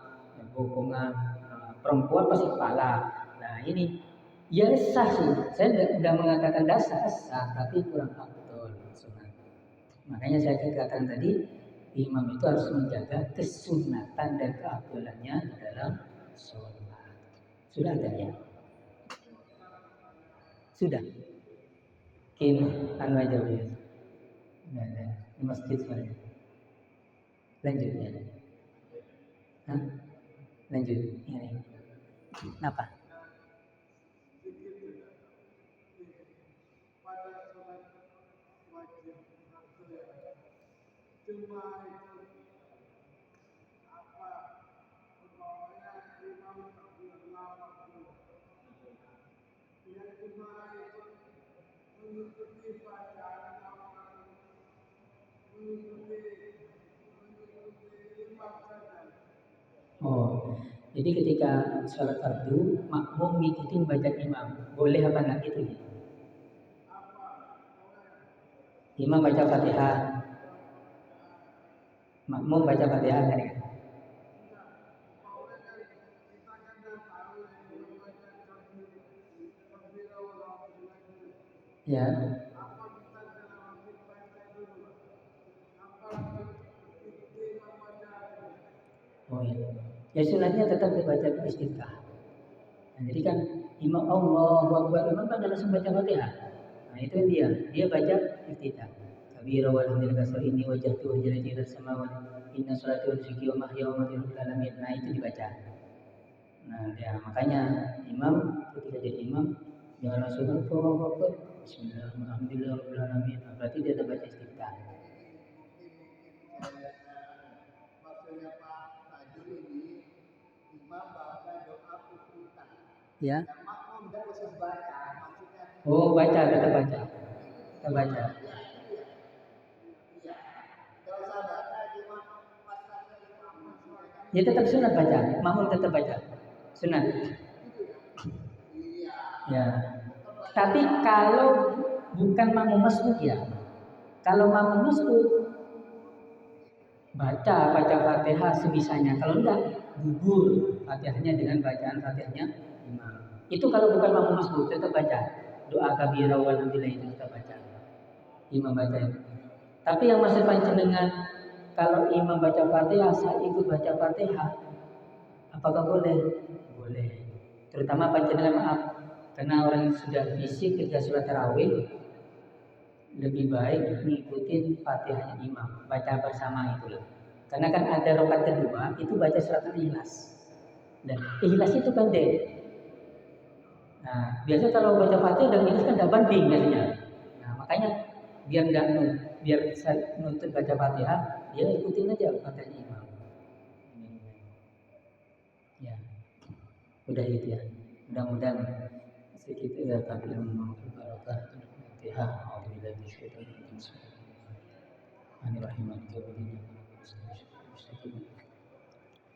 S1: bokongan, perempuan pasti kepala. Nah ini ya sah sih. Saya tidak mengatakan dasar sah, tapi kurang afdol sunat. Makanya saya katakan tadi, imam itu harus menjaga kesunatan dan keafdolannya dalam sholat. Sudah ada ya? Sudah. Mungkin aja ya. Nah, di masjid sebenarnya. Lanjut ya. Hah? Lanjut. Ini. Kenapa? Oh, jadi ketika sholat fardu, makmum ngikutin bacaan imam. Boleh apa enggak gitu ya? Imam baca Fatihah, makmum baca Fatihah kan ya? Ya. Oh ya. Ya sunatnya tetap dibaca istiftah. Nah, jadi kan imam Allahu Akbar, imam kan langsung baca Fatihah. Nah itu dia, dia baca iftitah. Kabira walhamdulillah kasar ini wajah tuh wajah tidak sama inna sholati wa nusuki wa mahya wa mamati lillahi alamin. Nah itu dibaca. Nah ya makanya imam ketika jadi imam jangan langsung Allahu Akbar. Bismillahirrahmanirrahim. Nah, berarti dia ada baca istiftah. Ya. Oh baca, tetap baca. Tetap baca. Ya tetap sunat baca, makmum tetap baca. Sunat. Ya. Tapi kalau bukan makmum masbuk ya. Kalau makmum masbuk baca Fatihah sebisanya. Kalau enggak gugur Fatihahnya dengan bacaan Fatihahnya imam. Itu kalau bukan makmum masbuk tetap baca. Doa kabira walhamdulillah itu tetap baca. Imam baca itu. Tapi yang masih panjenengan kalau imam baca Fatihah saya ikut baca Fatihah, apakah boleh? Boleh. Terutama panjenengan maaf karena orang yang sudah fisik ketika sholat tarawih lebih baik mengikuti Fatihahnya imam, baca bersama itu loh. Karena kan ada rakaat kedua itu baca surat Al-Ikhlas. Dan Ikhlas itu pendek. Nah, biasa kalau baca Fatihah dan Ikhlas kan tidak banding biasanya. Nah, makanya biar nuntut baca Fatihah, ya ikutin aja Fatihahnya imam. Ya, udah itu ya. Mudah-mudahan sedikit ya tapi barokah Fatihah. Alhamdulillah bismillahirrahmanirrahim.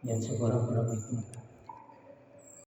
S1: Ya, syukur.